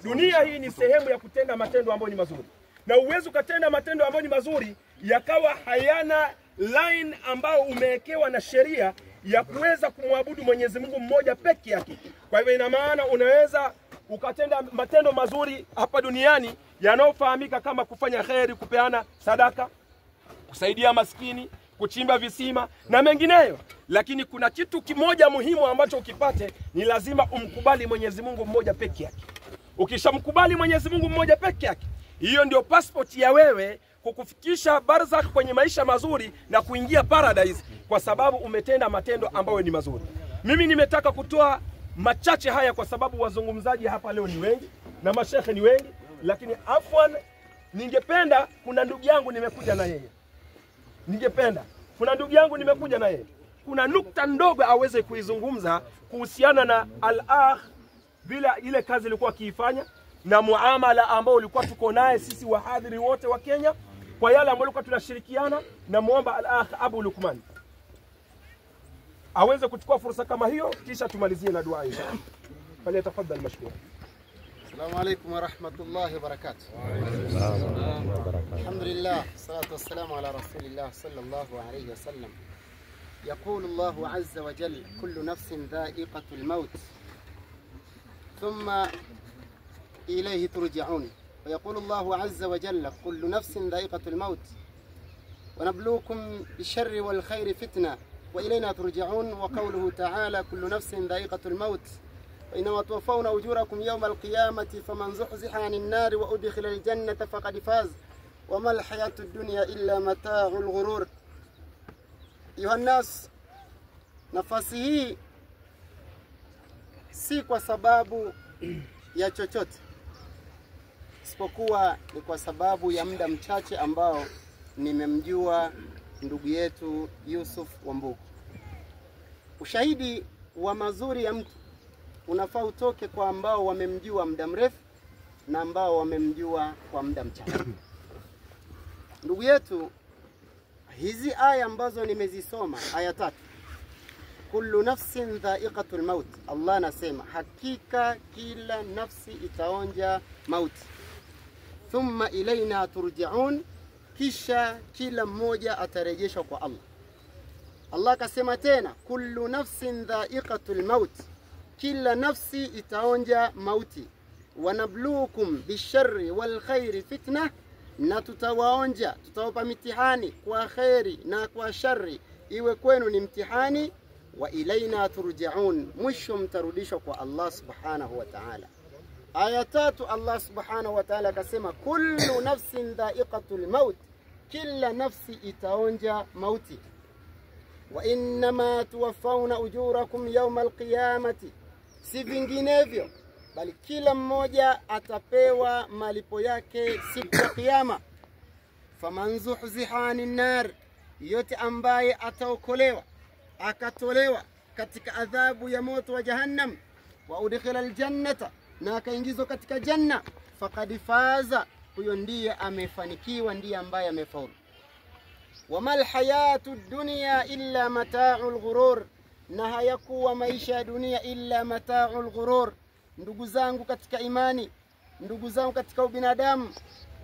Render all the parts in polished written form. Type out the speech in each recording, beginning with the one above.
Dunia hii ni sehemu ya kutenda matendo ambayo ni mazuri, na uwezo ukatenda matendo ambayo ni mazuri yakawa hayana line ambao umewekewa na sheria ya kuweza kumwabudu Mwenyezi Mungu mmoja peke yake. Kwa hivyo ina maana unaweza ukatenda matendo mazuri hapa duniani yanayofahamika kama kufanya kheri, kupeana sadaka, kusaidia maskini, kuchimba visima na mengineyo, lakini kuna kitu kimoja muhimu ambacho ukipate ni lazima umkubali Mwenyezi Mungu mmoja peke yake. Ukishamkubali Mwenyezi Mungu mmoja peke yake, hiyo ndio passport ya wewe kukufikisha barzakh kwenye maisha mazuri na kuingia paradise, kwa sababu umetenda matendo ambayo ni mazuri. Mimi nimetaka kutoa machache haya kwa sababu wazungumzaji hapa leo ni wengi na mashekhe ni wengi, lakini afwan, ningependa kuna ndugu yangu nimekuja na yeye. Kuna nukta ndogo aweze kuizungumza kuhusiana na al-akh, bila ile kazi ilikuwa kiifanya na muamala ambao ulikuwa tuko naye sisi wahadhiri wote wa Kenya, kwa yale ambayo tulikuwa tunashirikiana. Na muomba al-akh Abu Lukman aweze kuchukua fursa kama hiyo, kisha tumalizie na dua hiyo. Fanya tafadhali mashkura. Assalamu alaykum wa rahmatullahi wa barakatuh. Alhamdulillah, salatu wassalamu ala rasulillah sallallahu alayhi wa sallam. يقول الله عز وجل: كل نفس ذائقة الموت ثم إليه ترجعون. ويقول الله عز وجل: كل نفس ذائقة الموت ونبلوكم بالشر والخير فتنة وإلينا ترجعون. وقوله تعالى: كل نفس ذائقة الموت وإنما توفون أجوركم يوم القيامة فمن زحزح عن النار وأدخل الجنة فقد فاز وما الحياة الدنيا إلا متاع الغرور. Ayuha nas, nafasi hii si kwa sababu ya chochote, isipokuwa ni kwa sababu ya muda mchache ambao nimemjua ndugu yetu Yusuf Wambugu. Ushahidi wa mazuri ya mtu unafaa utoke kwa ambao wamemjua muda mrefu na ambao wamemjua kwa muda mchache. Ndugu yetu, hizi aya ambazo nimezisoma, aya 3, kullu nafsin dha'iqatul maut, Allah anasema hakika kila nafsi itaonja mauti. Thumma ilaina turja'un, kisha kila mmoja atarejeshwa kwa Allah. Allah akasema tena, kullu nafsin dha'iqatul maut, kila nafsi itaonja mauti. Wanabluukum bisharri wal khairi fitna, na tutawaonja, tutawapa mitihani kwa khairi na kwa shari, iwe kwenu ni mtihani. Wa ilaina turja'un, mwisho mtarudishwa kwa Allah subhanahu wa ta'ala. Aya 3, Allah subhanahu wa ta'ala akasema kullu nafsin dha'iqatul maut, kila nafsi itaonja mauti. Wa innama tuwaffawna ujurakum yawmal qiyamati, si vinginevyo bali kila mmoja atapewa malipo yake siku ya kiyama. Faman zuhziha anin nar, yote ambaye ataokolewa akatolewa katika adhabu ya moto wa jahannam, wa udkhila aljannata, na akaingizwa katika janna, faqad faza, huyo ndiye amefanikiwa, ndiye ambaye amefaulu. Wamal hayatu dunya illa mata'ul ghurur, na hayakuwa maisha ya dunia illa mata'ul ghurur. Ndugu zangu katika imani, ndugu zangu katika ubinadamu,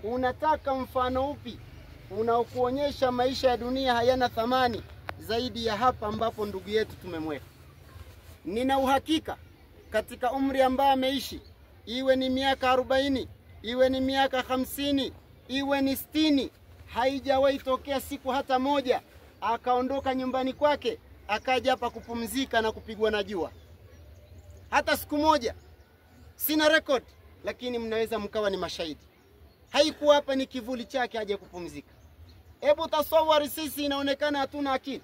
unataka mfano upi unaokuonyesha maisha ya dunia hayana thamani zaidi ya hapa ambapo ndugu yetu tumemweka? Nina uhakika katika umri ambao ameishi, iwe ni miaka 40, iwe ni miaka 50, iwe ni 60, haijawahi tokea siku hata moja akaondoka nyumbani kwake akaja hapa kupumzika na kupigwa na jua. Hata siku moja. Sina record, lakini mnaweza mkawa ni mashahidi. Haikuwa hapa ni kivuli chake aje kupumzika. Hebu tasawari, sisi inaonekana hatuna akili.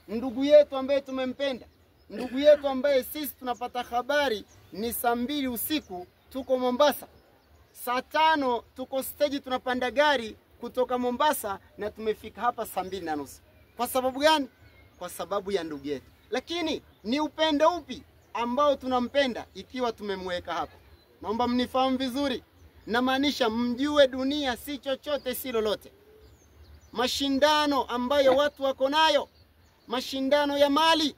Ndugu yetu ambaye tumempenda, ndugu yetu ambaye sisi tunapata habari ni saa 2 usiku tuko Mombasa, saa 5 tuko stage tunapanda gari kutoka Mombasa, na tumefika hapa saa 2:30. Kwa sababu gani? Kwa sababu ya ndugu yetu. Lakini ni upendo upi ambao tunampenda ikiwa tumemweka hapa? Naomba mnifahamu vizuri, na maanisha mjue dunia si chochote si lolote. Mashindano ambayo watu wako nayo, mashindano ya mali,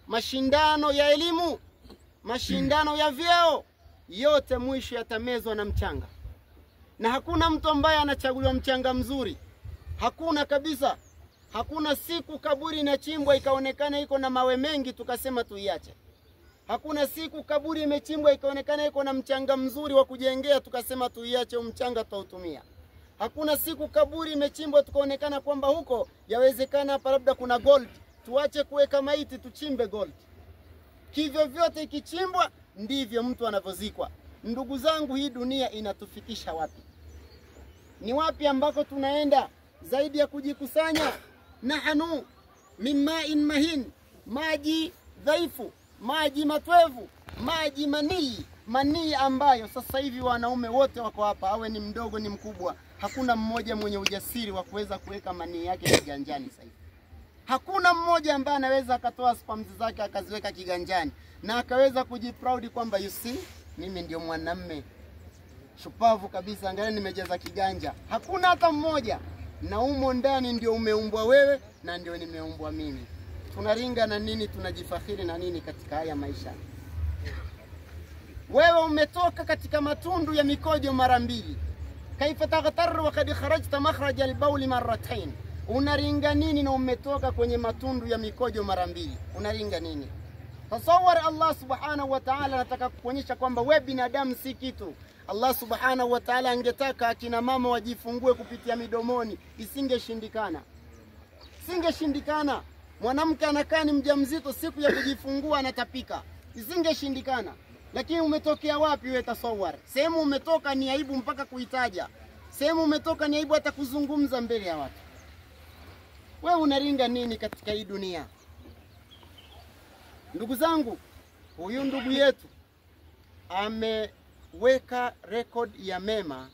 mashindano ya elimu, mashindano ya vyeo, yote mwisho yatamezwa na mchanga. Na hakuna mtu ambaye anachaguliwa mchanga mzuri. Hakuna kabisa. Hakuna siku kaburi inachimbwa ikaonekana iko na mawe mengi tukasema tuiache. Hakuna siku kaburi imechimbwa ikaonekana iko na mchanga mzuri wa kujengea tukasema tuiache mchanga tutautumia. Hakuna siku kaburi imechimbwa tukaonekana kwamba huko yawezekana hapa labda kuna gold, tuache kuweka maiti tuchimbe gold. Kivyo vyote ikichimbwa ndivyo mtu anavyozikwa. Ndugu zangu, hii dunia inatufikisha wapi? Ni wapi ambako tunaenda zaidi ya kujikusanya? Nahnu min ma'in mahin, maji dhaifu, maji matwevu, maji manii ambayo sasa hivi wanaume wote wako hapa, awe ni mdogo ni mkubwa, hakuna mmoja mwenye ujasiri wa kuweza kuweka manii yake kiganjani sasa hivi. Hakuna mmoja ambaye anaweza akatoa sperms zake akaziweka kiganjani na akaweza kujiproud kwamba you see, mimi ndio mwanamume shupavu kabisa, angalia nimejaza kiganja. Hakuna hata mmoja. Na umo ndani ndio umeumbwa wewe na ndio nimeumbwa mimi. Tunaringa na nini? Tunajifakhiri na nini katika haya maisha? Wewe umetoka katika matundu ya mikojo mara mbili. Kaifa taghtar wa kad kharajta makhraj al-bawl marratayn. Unaringa nini na umetoka kwenye matundu ya mikojo mara mbili? Unaringa nini? Tasawwar, Allah subhanahu wa ta'ala anataka kukuonyesha kwamba wewe binadamu si kitu. Allah subhanahu wa ta'ala angetaka akina mama wajifungue kupitia midomoni, isingeshindikana. Singeshindikana. Mwanamke anakaa ni mjamzito, siku ya kujifungua anatapika, isingeshindikana. Lakini umetokea wapi wewe? Tasawwar, sehemu umetoka ni aibu mpaka kuitaja. Sehemu umetoka ni aibu hata kuzungumza mbele ya watu. Wewe unaringa nini katika hii dunia? Ndugu zangu, huyu ndugu yetu ameweka record ya mema,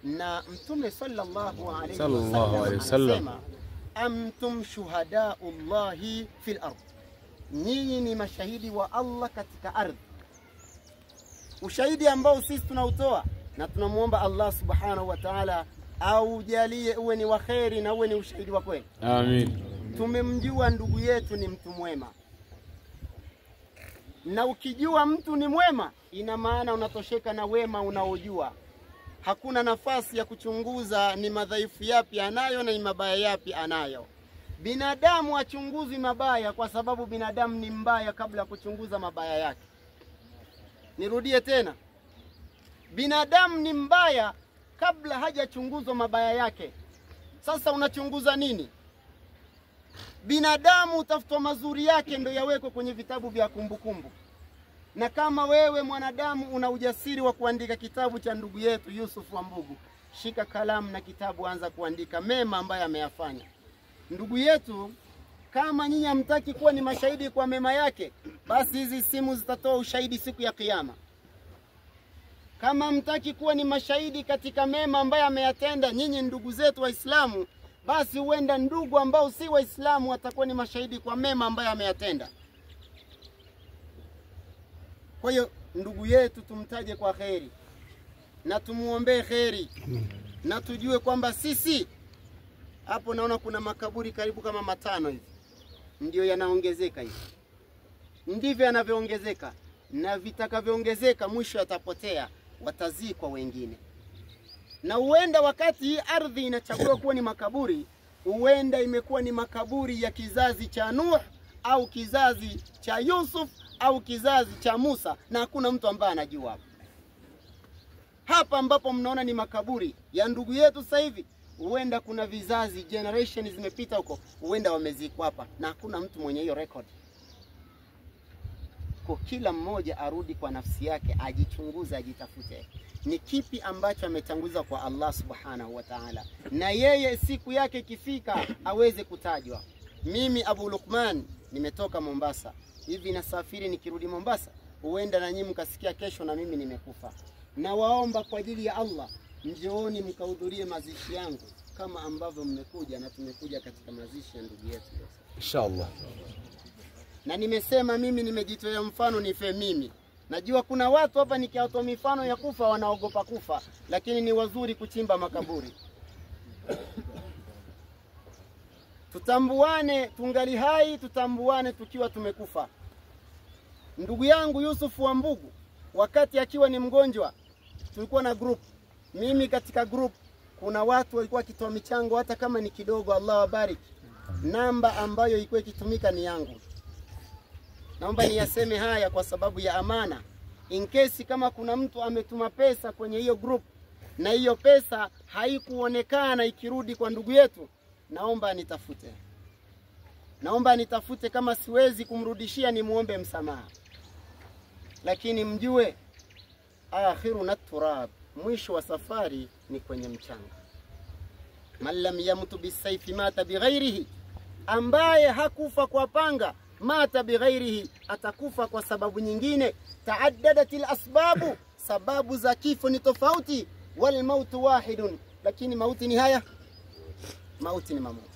na Mtume sallallahu alaihi wasallam antum shuhadaullahi fil ardh, nyinyi ni mashahidi wa Allah katika ardhi. Ushahidi ambao sisi tunautoa na tunamuomba Allah subhanahu wa ta'ala au jalie uwe ni waheri na uwe ni ushahidi wa kweli. Amin. Tumemjua ndugu yetu ni mtu mwema. Na ukijua mtu ni mwema, ina maana unatosheka na wema unaojua. Hakuna nafasi ya kuchunguza ni madhaifu yapi anayo na ni mabaya yapi anayo. Binadamu achunguzi mabaya kwa sababu binadamu ni mbaya kabla kuchunguza mabaya yake. Nirudie tena. Binadamu ni mbaya kabla hajachunguzwa mabaya yake. Sasa unachunguza nini? Binadamu utafutwa mazuri yake ndio yawekwe kwenye vitabu vya kumbukumbu. Na kama wewe mwanadamu una ujasiri wa kuandika kitabu cha ndugu yetu Yusuf Wambugu, shika kalamu na kitabu, anza kuandika mema ambayo ameyafanya. Ndugu yetu, kama nyinyi hamtaki kuwa ni mashahidi kwa mema yake, basi hizi simu zitatoa ushahidi siku ya kiyama. Kama hamtaki kuwa ni mashahidi katika mema ambayo ameyatenda nyinyi ndugu zetu Waislamu, basi huenda ndugu ambao si Waislamu watakuwa ni mashahidi kwa mema ambayo ameyatenda. Kwa hiyo ndugu yetu tumtaje kwa kheri na tumuombee kheri, na tujue kwamba sisi hapo, naona kuna makaburi karibu kama 5 hivi ndio yanaongezeka hivi. Ndivyo yanavyoongezeka, na vitakavyoongezeka mwisho yatapotea, watazikwa wengine. Na huenda wakati hii ardhi inachaguliwa kuwa ni makaburi, huenda imekuwa ni makaburi ya kizazi cha Nuh au kizazi cha Yusuf au kizazi cha Musa, na hakuna mtu ambaye anajua. Hapa ambapo mnaona ni makaburi ya ndugu yetu sasa hivi, huenda kuna vizazi, generation zimepita huko, huenda wamezikwa hapa na hakuna mtu mwenye hiyo record. Kwa kila mmoja arudi kwa nafsi yake, ajichunguze, ajitafute ni kipi ambacho ametanguliza kwa Allah subhanahu wa ta'ala, na yeye siku yake ikifika aweze kutajwa. Mimi Abu Luqman nimetoka Mombasa, hivi nasafiri nikirudi Mombasa, huenda na nyinyi mkasikia kesho na mimi nimekufa. Na waomba kwa ajili ya Allah, njooni mkahudhurie mazishi yangu kama ambavyo mmekuja na tumekuja katika mazishi ya ndugu yetu Inshallah. Na nimesema mimi nimejitoa mfano nife mimi. Najua kuna watu hapa nikiatoa mifano ya kufa wanaogopa kufa, lakini ni wazuri kuchimba makaburi. Tutambuane tungali hai, tutambuane tukiwa tumekufa. Ndugu yangu Yusuf Wambugu wakati akiwa ni mgonjwa, tulikuwa na group. Mimi katika group kuna watu walikuwa wakitoa michango hata kama ni kidogo, Allah wabariki. Namba ambayo ilikuwa ikitumika ni yangu. Naomba niyaseme haya kwa sababu ya amana. In case kama kuna mtu ametuma pesa kwenye hiyo group na hiyo pesa haikuonekana ikirudi kwa ndugu yetu, naomba nitafute. Naomba nitafute, kama siwezi kumrudishia ni muombe msamaha. Lakini mjue akhiruna turab, mwisho wa safari ni kwenye mchanga. Man lam yamutu bisayfi mata bighairihi, ambaye hakufa kwa panga mata bighairihi, atakufa kwa sababu nyingine. Taaddadatil asbabu, sababu za kifo ni tofauti. Wal mautu wahidun, lakini mauti ni haya, mauti ni mamoja.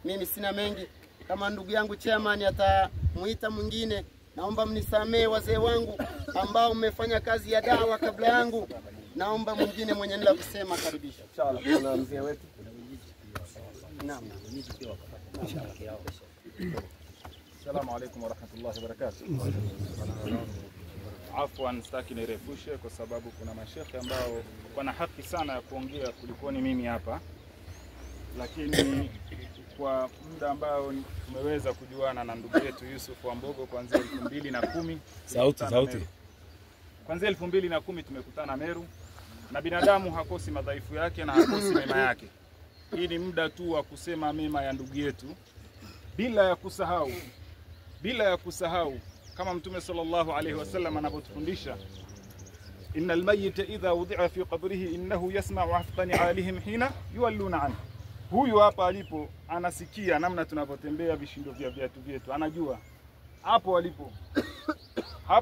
Mimi sina mengi, kama ndugu yangu chairman atamuita mwingine, naomba mnisamee wazee wangu ambao mmefanya kazi ya dawa kabla yangu. Naomba mwingine mwenye nila kusema karibisha. Inshallah kuna mzee wetu. Naam. Assalamu alaykum wa rahmatullahi wa barakatuh. Afwan, sitaki nirefushe kwa sababu kuna mashekhe ambao wana haki sana ya kuongea kulikoni mimi hapa. Lakini kwa muda ambao tumeweza kujuana na ndugu yetu Yusuf Wambogo kuanzia 2010, sauti. Kuanzia 2010 tumekutana Meru, na binadamu hakosi madhaifu yake na hakosi mema yake. Hii ni muda tu wa kusema mema ya ndugu yetu bila ya kusahau kama Mtume sallallahu alayhi wasallam anapotufundisha, innal mayyita idha wudi'a fi qabrihi innahu yasma'u afqani alihim hina yuwalluna an. Huyu hapa alipo anasikia namna tunapotembea vishindo vya viatu vyetu, anajua hapo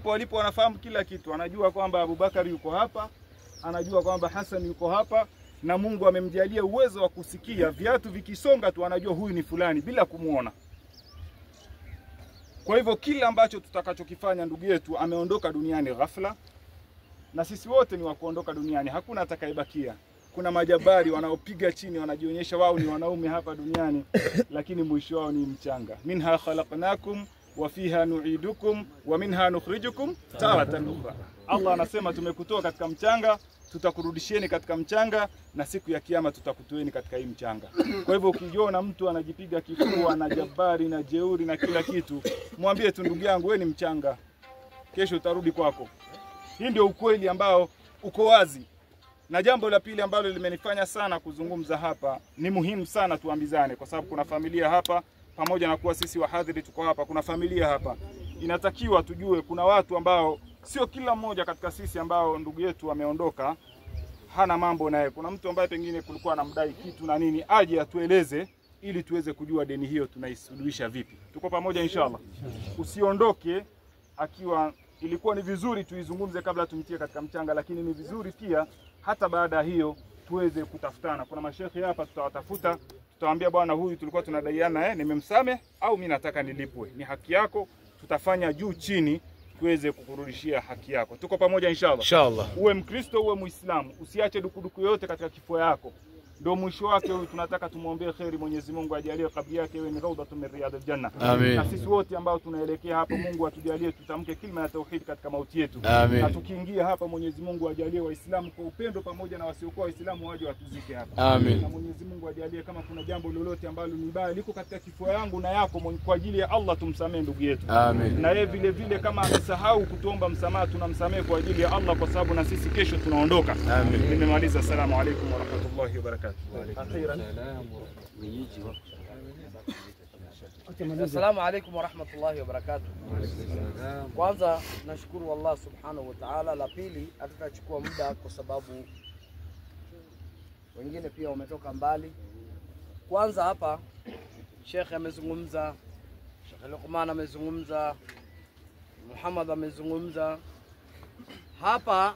walipo anafahamu kila kitu. Anajua kwamba Abubakar yuko hapa, anajua kwamba Hassan yuko hapa, na Mungu amemjalia uwezo wa kusikia viatu vikisonga tu anajua huyu ni fulani bila kumuona. Kwa hivyo kila ambacho tutakachokifanya, ndugu yetu ameondoka duniani ghafla, na sisi wote ni wa kuondoka duniani, hakuna atakayebakia. Kuna majabari wanaopiga chini wanajionyesha wao ni wanaume hapa duniani, lakini mwisho wao ni mchanga. Minha khalaqnakum wa fiha nu'idukum wa minha nukhrijukum taratan ukhra. Allah anasema tumekutoa katika mchanga, tutakurudishieni katika mchanga, na siku ya kiyama tutakutoeni katika hii mchanga. Kwa hivyo ukijiona mtu anajipiga kifua na jabari na jeuri na kila kitu, mwambie tu ndugu yangu, wewe ni mchanga, kesho utarudi kwako. Hii ndio ukweli ambao uko wazi. Na jambo la pili ambalo limenifanya sana kuzungumza hapa, ni muhimu sana tuambizane, kwa sababu kuna familia hapa, pamoja na kuwa sisi wahadhiri tuko hapa, kuna familia hapa. Inatakiwa tujue kuna watu ambao sio kila mmoja katika sisi ambao ndugu yetu ameondoka hana mambo naye. Kuna mtu ambaye pengine kulikuwa anamdai kitu na nini, aje atueleze ili tuweze kujua deni hiyo tunaisuluhisha vipi. Tuko pamoja inshallah. Usiondoke akiwa ilikuwa ni vizuri tuizungumze kabla tumtie katika mchanga, lakini ni vizuri pia hata baada hiyo tuweze kutafutana. Kuna mashekhi hapa tutawatafuta, tutawaambia bwana, huyu tulikuwa tunadaiana nimemsamehe au mimi nataka nilipwe. Ni haki yako, tutafanya juu chini tuweze kukurudishia haki yako. Tuko pamoja inshallah. Uwe Mkristo uwe Muislamu, usiache dukuduku yote katika kifua yako. Ndio mwisho wake huyu tunataka tumuombee kheri, Mwenyezi Mungu ajalie kabri yake iwe ni rawdatun min riyadil janna. Amin. Na sisi wote ambao tunaelekea hapo, Mungu atujalie tutamke kalima ya tauhid katika mauti yetu. Amin. Na tukiingia hapa, Mwenyezi Mungu ajalie Waislamu kwa upendo pamoja na wasiokuwa Waislamu waje watuzike hapa. Amin. Na Mwenyezi Mungu ajalie kama kuna jambo lolote ambalo ni baya liko katika kifua yangu na yako, kwa ajili ya Allah tumsamee ndugu yetu. Amin. Na yeye vile vile kama amesahau kutuomba msamaha, tunamsamee kwa ajili ya Allah, kwa sababu na sisi kesho tunaondoka. Amin. Nimemaliza. Assalamu alaykum wa rahmatullahi wa barakatuh. Assalamu alaykum wa rahmatullahi wa barakatuh. Kwanza nashukuru Allah subhanahu wa ta'ala. La pili, hatutachukua muda kwa sababu wengine pia wametoka mbali. Kwanza hapa Sheikh amezungumza, Sheikh Luqman amezungumza, Muhammad amezungumza. Hapa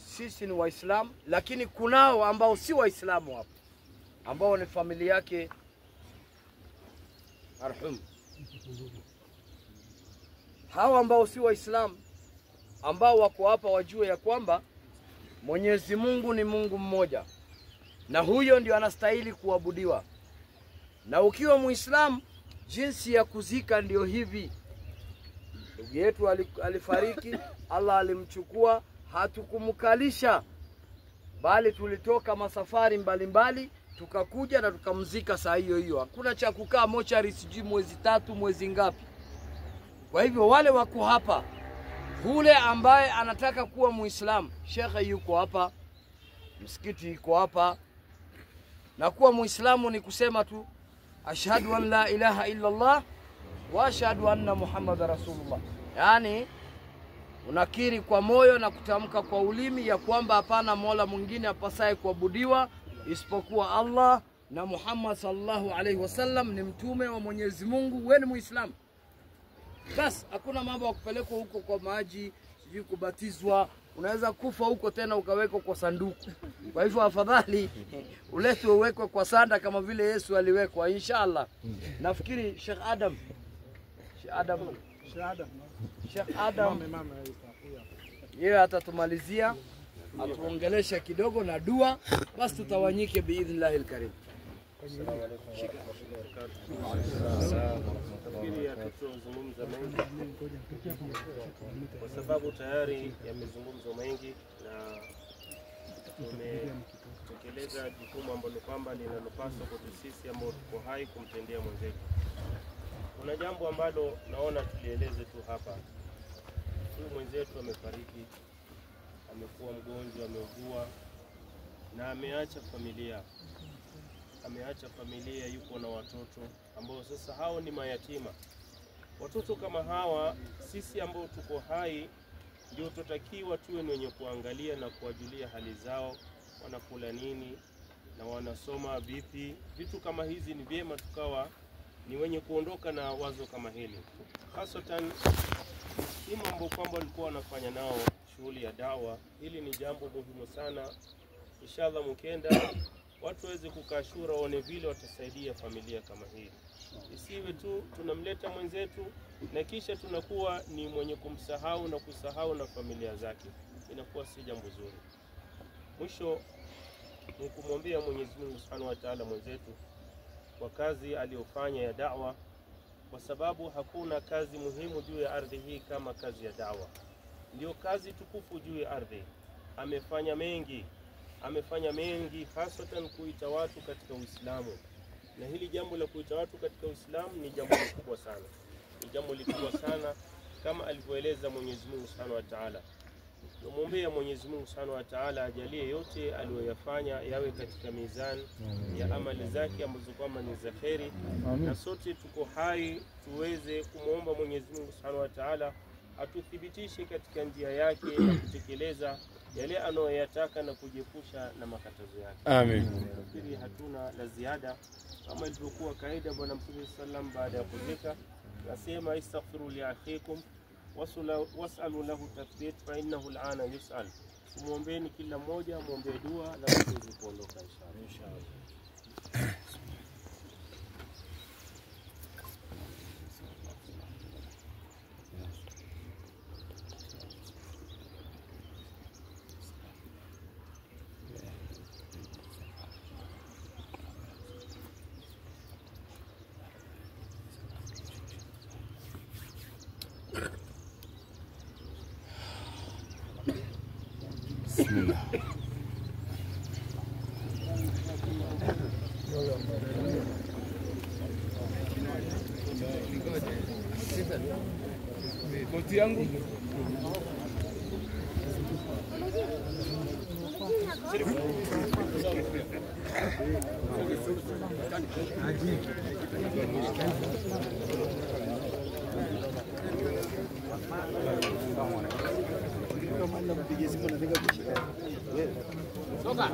sisi ni Waislamu, lakini kunao ambao si Waislamu hapa, ambao ni familia yake marhum. Hawa ambao si Waislamu ambao wako hapa wajue ya kwamba Mwenyezi Mungu ni Mungu mmoja, na huyo ndio anastahili kuabudiwa. Na ukiwa Muislamu, jinsi ya kuzika ndio hivi. ndugu yetu alifariki, Allah alimchukua, hatukumkalisha, bali tulitoka masafari mbalimbali tukakuja na tukamzika saa hiyo hiyo. Hakuna cha kukaa mochari sijui mwezi 3 mwezi ngapi. Kwa hivyo wale wako hapa, hule ambaye anataka kuwa Muislamu, shekhe yuko hapa, msikiti yuko hapa, na kuwa Muislamu ni kusema tu ashhadu an la ilaha illa Allah wa ashhadu anna Muhammadar Rasulullah. Yani unakiri kwa moyo na kutamka kwa ulimi ya kwamba hapana mola mwingine apasaye kuabudiwa isipokuwa Allah, na Muhammad sallallahu alaihi wasallam ni mtume wa Mwenyezi Mungu. Wewe ni Muislamu. Bas, hakuna mambo ya kupelekwa huko kwa maji, sijui kubatizwa, unaweza kufa huko tena ukawekwa kwa sanduku. Kwa hivyo afadhali uletwe uwekwe kwa sanda kama vile Yesu aliwekwa inshallah. Nafikiri Sheikh Adam yeye atatumalizia, atuongelesha kidogo na dua, basi tutawanyike biidhnillahil karim. Nafikiri hatutazungumza mengi kwa sababu tayari yamezungumzwa mengi na tumetekeleza jukumu ambalo kwamba linalopaswa kwetu sisi ambao tuko hai kumtendea mwenzetu. Kuna jambo ambalo naona tulieleze tu hapa. Huyu mwenzetu amefariki, amekuwa mgonjwa, ameugua na ameacha familia, yuko na watoto ambao sasa hao ni mayatima. Watoto kama hawa sisi ambao tuko hai ndio tutakiwa tuwe wenye kuangalia na kuwajulia hali zao, wanakula nini na wanasoma vipi. Vitu kama hizi ni vyema tukawa ni wenye kuondoka na wazo kama hili. Hasatan timu ambao kwamba walikuwa wanafanya nao shughuli ya dawa, hili ni jambo muhimu sana. Inshallah mkenda watu waweze kukashura waone vile watasaidia familia kama hii. Isiwe tu tunamleta mwenzetu na kisha tunakuwa ni mwenye kumsahau na kusahau na familia zake. Inakuwa si jambo zuri. Mwisho ni kumwombea Mwenyezi Mungu Subhanahu wa Ta'ala mwenzetu kwa kazi aliyofanya ya da'wa, kwa sababu hakuna kazi muhimu juu ya ardhi hii kama kazi ya da'wa. Ndio kazi tukufu juu ya ardhi. Amefanya mengi hasatan kuita watu katika Uislamu. Na hili jambo la kuita watu katika Uislamu ni jambo kubwa sana. Ni jambo likubwa sana kama alivyoeleza Mwenyezi Mungu Subhanahu wa Ta'ala. Tumwombea Mwenyezi Mungu Subhanahu wa Ta'ala ajalie yote aliyoyafanya yawe katika mizani ya amali zake ambazo kwamba ni za kheri. Na sote tuko hai tuweze kumwomba Mwenyezi Mungu Subhanahu wa Ta'ala atuthibitishe katika njia yake na kutekeleza yale anayoyataka na kujiepusha na makatazo yake. Amen. Nafikiri hatuna la ziada. Kama ilivyokuwa kaida Bwana Mtume sallam baada ya kuzika nasema istaghfiru li akhikum wasalu lahu tathbit fa innahu al'ana yus'al. Muombeeni kila mmoja, muombe dua na tuweze kuondoka inshallah. Bismillah. Koti yangu Soka.